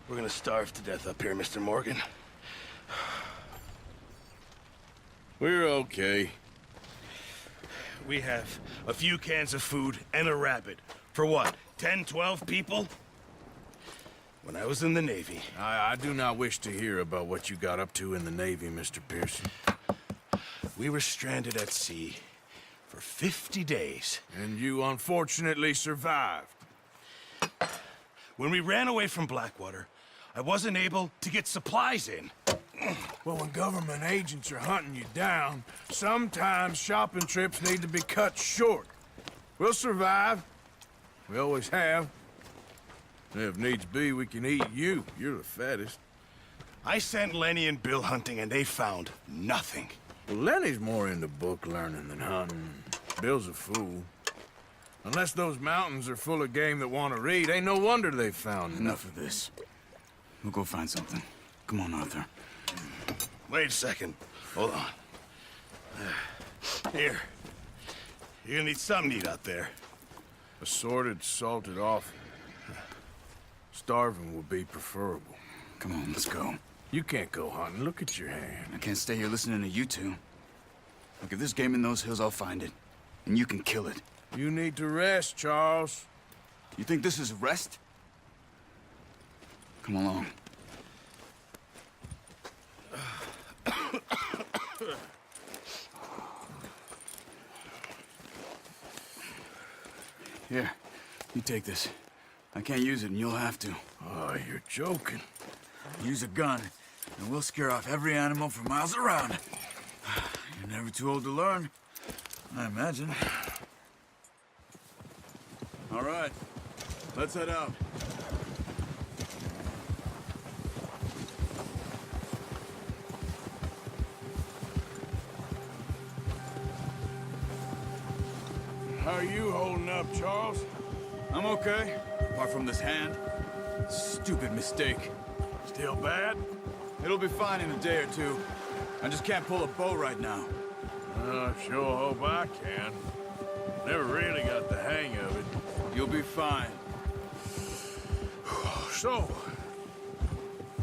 We're gonna starve to death up here, Mr. Morgan. We're okay. We have a few cans of food and a rabbit. For what, 10, 12 people? When I was in the Navy... I do not wish to hear about what you got up to in the Navy, Mr. Pearson. We were stranded at sea for 50 days. And you unfortunately survived. When we ran away from Blackwater, I wasn't able to get supplies in. Well, when government agents are hunting you down, sometimes shopping trips need to be cut short. We'll survive. We always have. And if needs be, we can eat you. You're the fattest. I sent Lenny and Bill hunting, and they found nothing. Well, Lenny's more into book learning than hunting. Bill's a fool. Unless those mountains are full of game that want to read, ain't no wonder they found Enough of this. We'll go find something. Come on, Arthur. Wait a second. Hold on. Here. You're gonna need something to eat out there. Assorted, salted offal. Starving would be preferable. Come on, let's go. You can't go hunting. Look at your hand. I can't stay here listening to you two. Look, if there's game in those hills, I'll find it. And you can kill it. You need to rest, Charles. You think this is rest? Come along. Here, you take this. I can't use it, and you'll have to. Oh, you're joking. Use a gun, and we'll scare off every animal for miles around. You're never too old to learn, I imagine. All right, let's head out. How are you holding up, Charles? I'm okay, apart from this hand. Stupid mistake. Still bad? It'll be fine in a day or two. I just can't pull a bow right now. I sure hope I can. Never really got the hang of it. You'll be fine. So,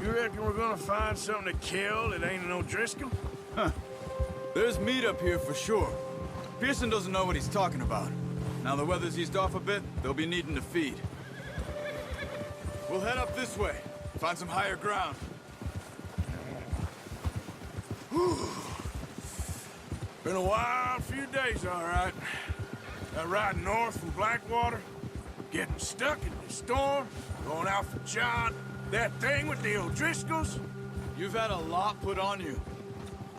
you reckon we're gonna find something to kill that ain't no Driscoll? Huh. There's meat up here for sure. Pearson doesn't know what he's talking about. Now the weather's eased off a bit, they'll be needing to feed. We'll head up this way. Find some higher ground. Whew. Been a wild few days, all right. That ride north from Blackwater, getting stuck in the storm, going out for John, that thing with the O'Driscolls. You've had a lot put on you.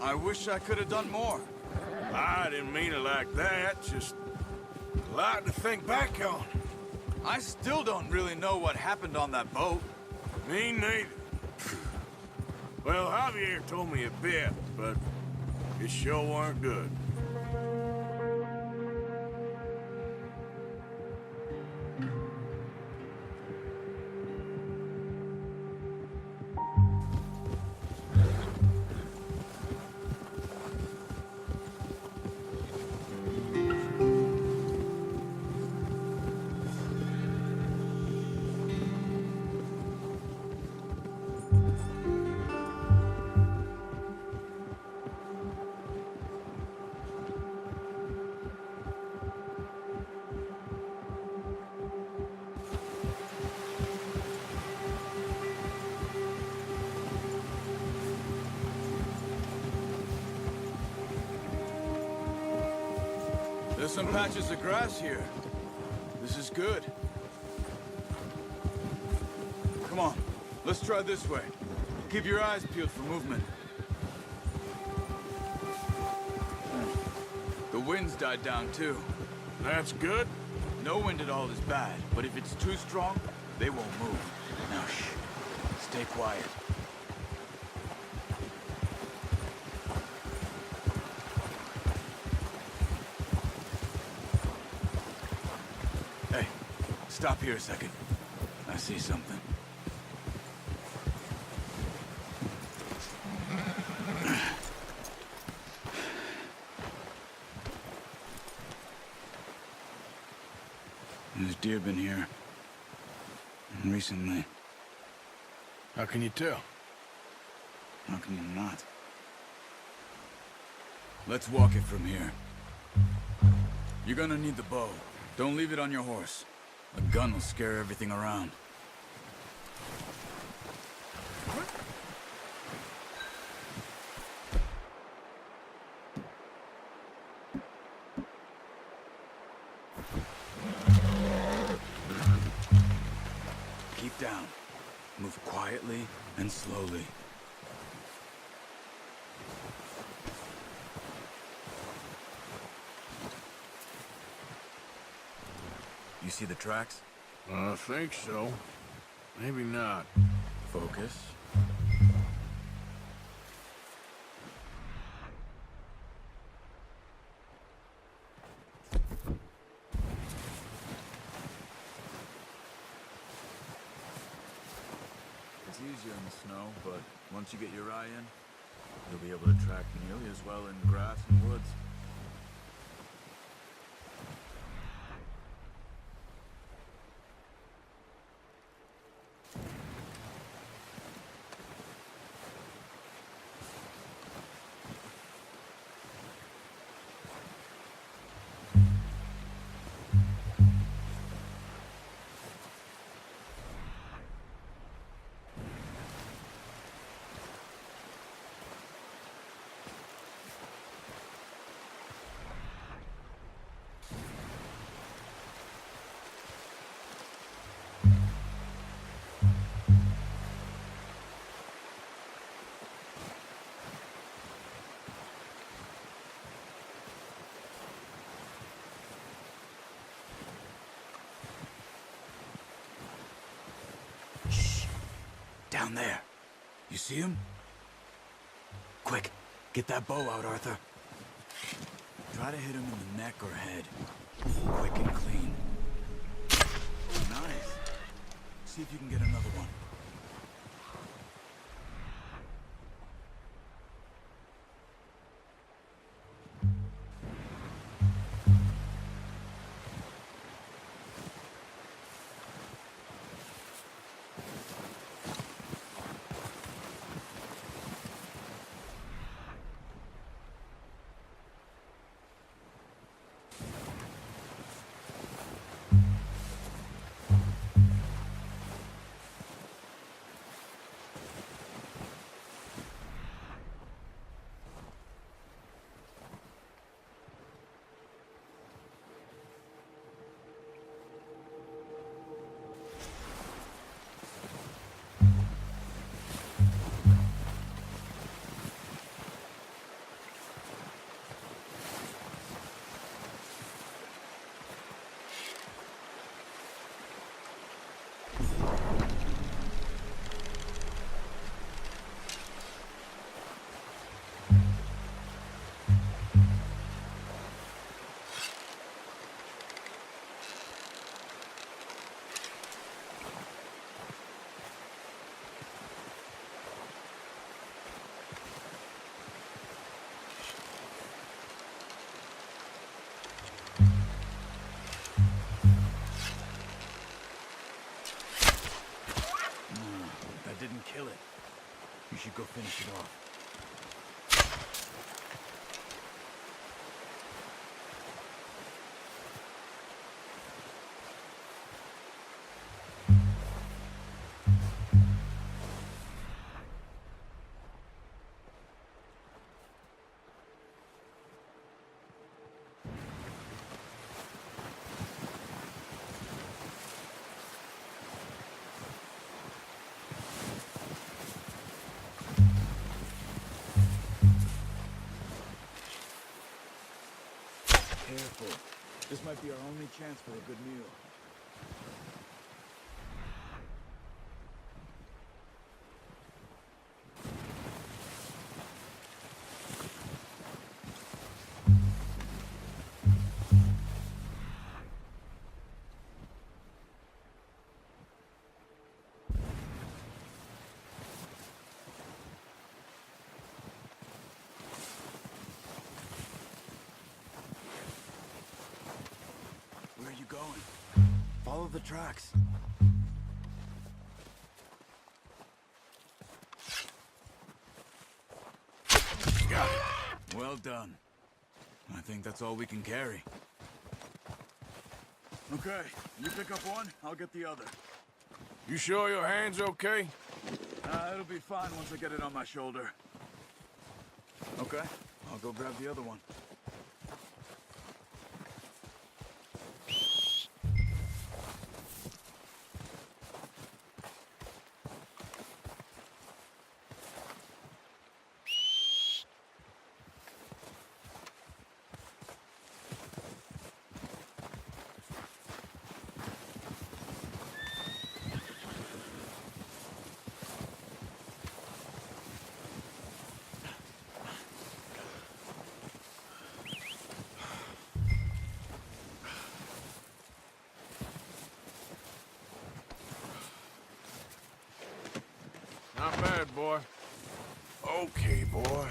I wish I could have done more. I didn't mean it like that, just a lot to think back on. I still don't really know what happened on that boat. Me neither. Well, Javier told me a bit, but it sure weren't good. There's some patches of grass here. This is good. Come on, let's try this way. Keep your eyes peeled for movement. The wind's died down too. That's good. No wind at all is bad, but if it's too strong, they won't move. Now shh, stay quiet. Hey, stop here a second. I see something. There's deer been here. And recently. How can you tell? How can you not? Let's walk it from here. You're gonna need the bow. Don't leave it on your horse. A gun will scare everything around. Keep down. Move quietly and slowly. You see the tracks? I think so. Maybe not. Focus. It's easier in the snow, but once you get your eye in, you'll be able to track nearly as well in grass and woods. Down there. You see him? Quick, get that bow out, Arthur. Try to hit him in the neck or head. Quick and clean. Nice. See if you can get another one. Didn't kill it. You should go finish it off. Careful. This might be our only chance for a good meal. Where are you going? Follow the tracks. Got it. Well done. I think that's all we can carry. Okay, you pick up one, I'll get the other. You sure your hand's okay? It'll be fine once I get it on my shoulder. Okay, I'll go grab the other one. Not bad, boy. Okay, boy.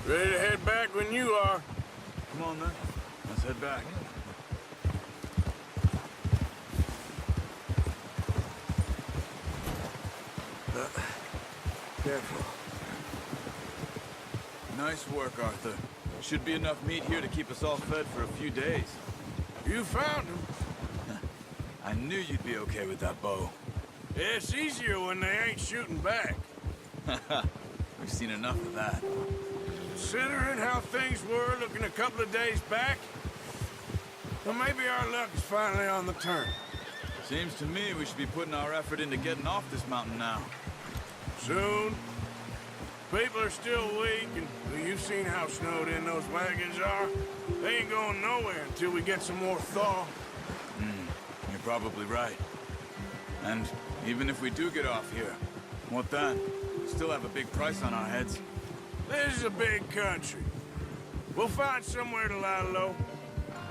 Ready to head back when you are. Come on then, let's head back. Careful. Nice work, Arthur. Should be enough meat here to keep us all fed for a few days. You found him. I knew you'd be okay with that bow. It's easier when they ain't shooting back. We've seen enough of that. Considering how things were looking a couple of days back, well, maybe our luck is finally on the turn. Seems to me we should be putting our effort into getting off this mountain now. Soon. People are still weak, and well, you've seen how snowed in those wagons are. They ain't going nowhere until we get some more thaw. You're probably right. And even if we do get off here, what then? We still have a big price on our heads. This is a big country. We'll find somewhere to lie low.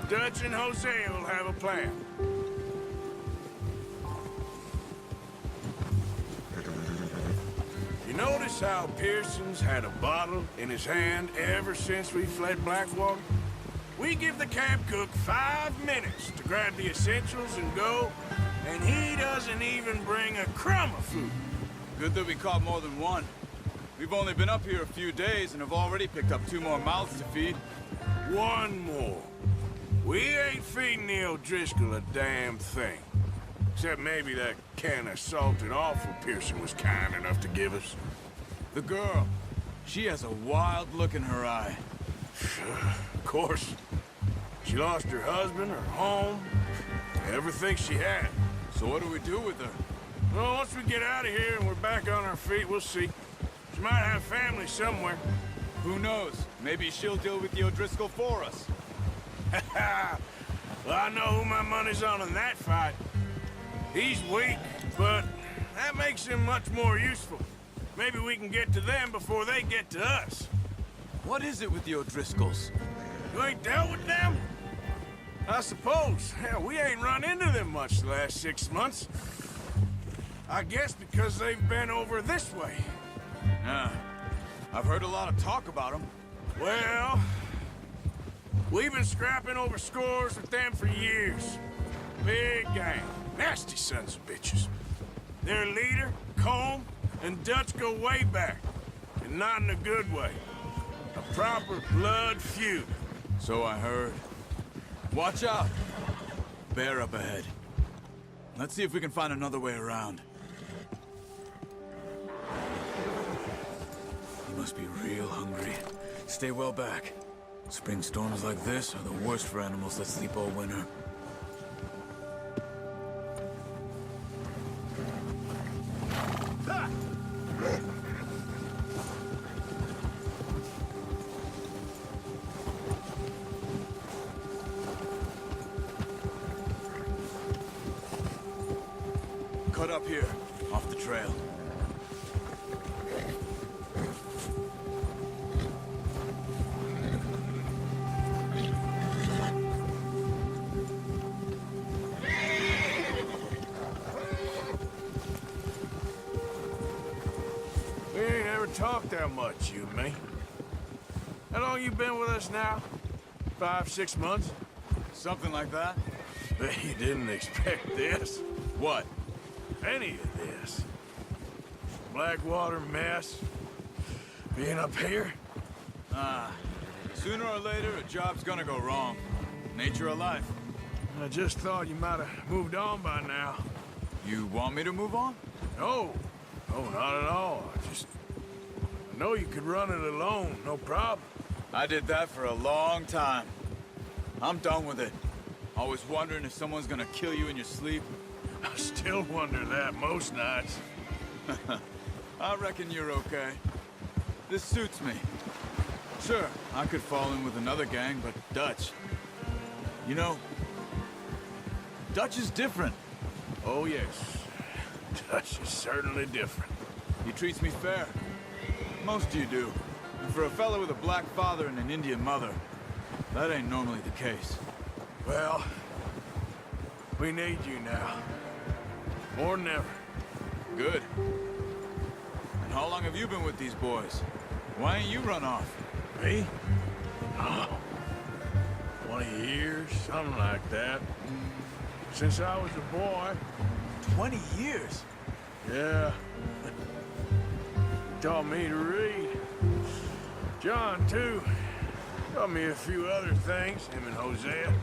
Dutch and Hosea will have a plan. You notice how Pearson's had a bottle in his hand ever since we fled Blackwater? We give the camp cook 5 minutes to grab the essentials and go, and he doesn't even bring a crumb of food. Good that we caught more than one. We've only been up here a few days and have already picked up 2 more mouths to feed. One more. We ain't feeding the O'Driscoll a damn thing. Except maybe that can of salted offal Pearson was kind enough to give us. The girl, she has a wild look in her eye. Of course. She lost her husband, her home, everything she had. So what do we do with her? Well, once we get out of here and we're back on our feet, we'll see. She might have family somewhere. Who knows? Maybe she'll deal with the O'Driscoll for us. Well, I know who my money's on in that fight. He's weak, but that makes him much more useful. Maybe we can get to them before they get to us. What is it with the O'Driscolls? You ain't dealt with them? I suppose. Hell, we ain't run into them much the last 6 months. I guess because they've been over this way. Yeah. I've heard a lot of talk about them. Well, we've been scrapping over scores with them for years. Big gang. Nasty sons of bitches. Their leader, Combe, and Dutch go way back. And not in a good way. A proper blood feud. So I heard. Watch out! Bear up ahead. Let's see if we can find another way around. You must be real hungry. Stay well back. Spring storms like this are the worst for animals that sleep all winter. cut up here, off the trail. We ain't ever talked that much, you and me. How long you been with us now? 5, 6 months? Something like that? Bet you didn't expect this. What? Any of this. Blackwater mess. Being up here? Sooner or later, a job's gonna go wrong. Nature of life. I just thought you might have moved on by now. You want me to move on? No. No, not at all. I know you could run it alone, no problem. I did that for a long time. I'm done with it. Always wondering if someone's gonna kill you in your sleep. I still wonder that most nights. I reckon you're okay. This suits me. Sure, I could fall in with another gang, but Dutch... You know, Dutch is different. Oh, yes. Dutch is certainly different. He treats me fair. Most of you do. And for a fellow with a black father and an Indian mother, that ain't normally the case. Well, we need you now. More than ever. Good. And how long have you been with these boys? Why ain't you run off? Me? Oh, 20 years, something like that. Since I was a boy. 20 years? Yeah. Taught me to read. John, too. Taught me a few other things, him and Hosea.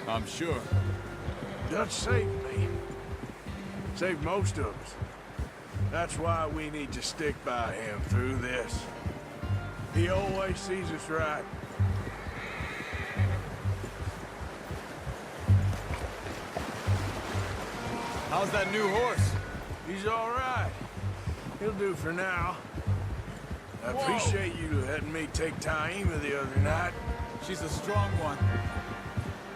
I'm sure. Dutch saved me. Saved most of us. That's why we need to stick by him through this. He always sees us right. How's that new horse? He's all right. He'll do for now. I appreciate you letting me take Taima the other night. She's a strong one.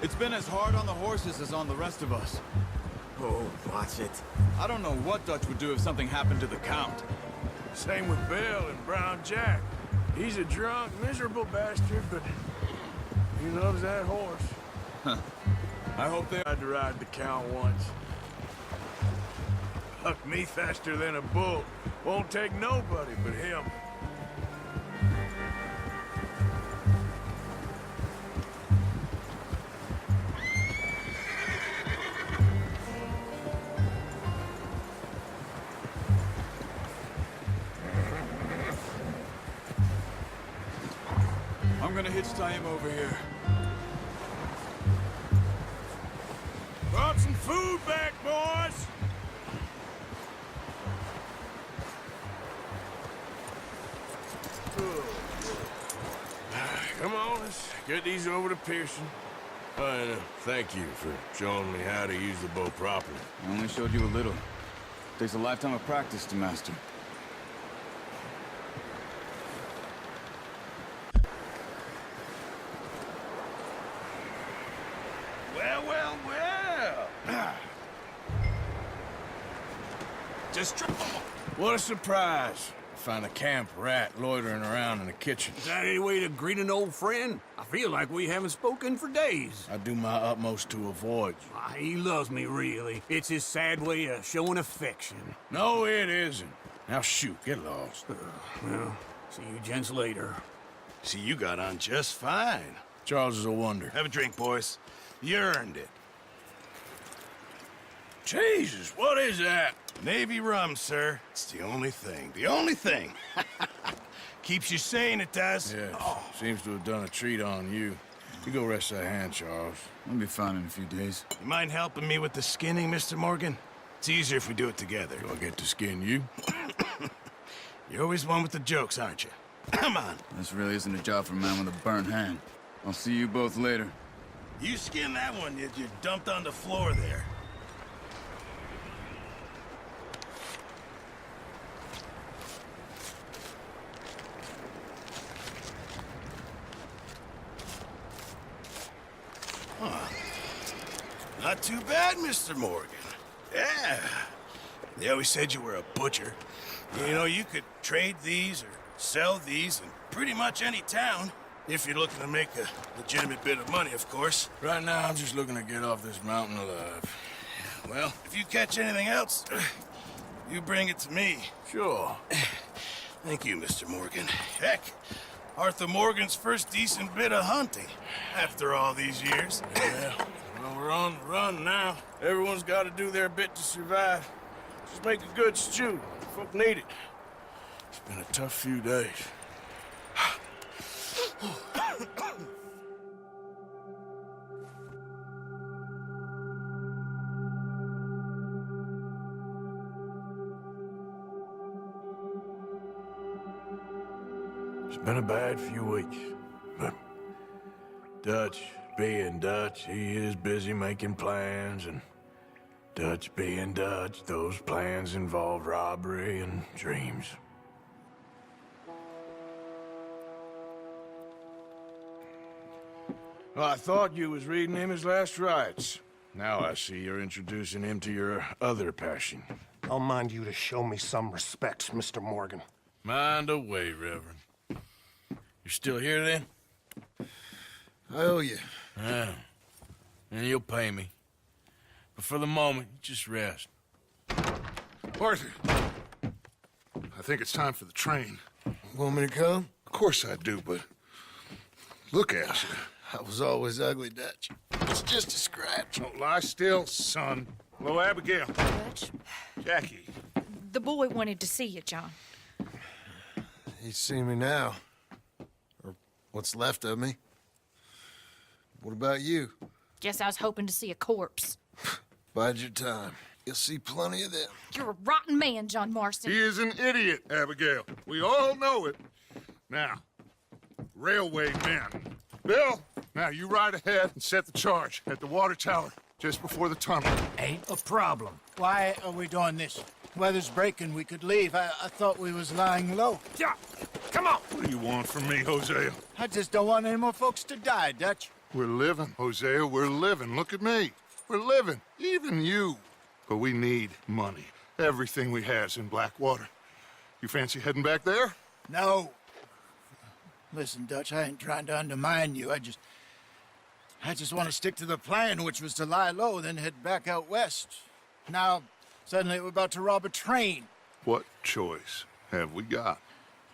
It's been as hard on the horses as on the rest of us. Oh, watch it. I don't know what Dutch would do if something happened to the Count. Same with Bill and Brown Jack. He's a drunk, miserable bastard, but he loves that horse. I hope they... Tried to ride the Count once. Hucked me faster than a bull. Won't take nobody but him. I'm gonna hitch tie him over here. Brought some food back, boys! Come on, let's get these over to Pearson. And thank you for showing me how to use the bow properly. I only showed you a little. Takes a lifetime of practice to master. Well, well, well. Just What a surprise. Find a camp rat loitering around in the kitchen. Is that any way to greet an old friend? I feel like we haven't spoken for days. I do my utmost to avoid you. He loves me, really. It's his sad way of showing affection. No, it isn't. Now shoot, get lost. Well, see you gents later. See, you got on just fine. Charles is a wonder. Have a drink, boys. You earned it. Jesus, what is that? Navy rum, sir. It's the only thing. The only thing. Keeps you sane, it does. Yes, seems to have done a treat on you. You go rest that hand, Charles. I'll be fine in a few days. You mind helping me with the skinning, Mr. Morgan? It's easier if we do it together. Do I get to skin you? You're always one with the jokes, aren't you? Come on. This really isn't a job for a man with a burnt hand. I'll see you both later. You skin that one that you dumped on the floor there. Not too bad, Mr. Morgan. Yeah. They always said you were a butcher. You know, you could trade these or sell these in pretty much any town. If you're looking to make a legitimate bit of money, of course. Right now, I'm just looking to get off this mountain alive. Well, if you catch anything else, you bring it to me. Sure. Thank you, Mr. Morgan. Heck, Arthur Morgan's first decent bit of hunting after all these years. Yeah, well, we're on the run now. Everyone's got to do their bit to survive. Just make a good stew. Folk need it. It's been a tough few days. It's been a bad few weeks, but Dutch being Dutch, he is busy making plans, and Dutch being Dutch, those plans involve robbery and dreams. Well, I thought you was reading him his last rites. Now I see you're introducing him to your other passion. I'll mind you to show me some respect, Mr. Morgan. Mind away, Reverend. You're still here, then? I owe you. Yeah. And you'll pay me. But for the moment, just rest. Arthur, I think it's time for the train. Want me to come? Of course I do, but look at you. I was always ugly, Dutch. It's just a scratch. Don't lie still, son. Hello, Abigail. Dutch, Jackie. the boy wanted to see you, John. He's seen me now. Or what's left of me. What about you? Guess I was hoping to see a corpse. Bide your time. You'll see plenty of them. You're a rotten man, John Marston. He is an idiot, Abigail. We all know it. Now, railway men. Bill, now you ride ahead and set the charge at the water tower just before the tunnel. Ain't a problem. Why are we doing this? Weather's breaking, we could leave. I thought we was lying low. Yeah, come on. What do you want from me, Hosea? I just don't want any more folks to die, Dutch. We're living, Hosea, we're living. Look at me. We're living, even you. But we need money. Everything we has in Blackwater. You fancy heading back there? No. Listen, Dutch, I ain't trying to undermine you. I just want to stick to the plan, which was to lie low, then head back out west. Now, suddenly we're about to rob a train. What choice have we got?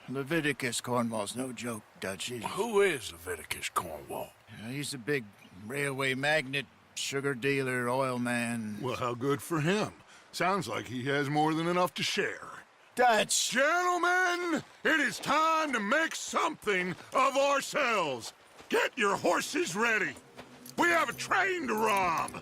Leviticus Cornwall's no joke, Dutch. Who is Leviticus Cornwall? He's a big railway magnate, sugar dealer, oil man. Well, how good for him. Sounds like he has more than enough to share. Dutch! Gentlemen, it is time to make something of ourselves. Get your horses ready. We have a train to rob.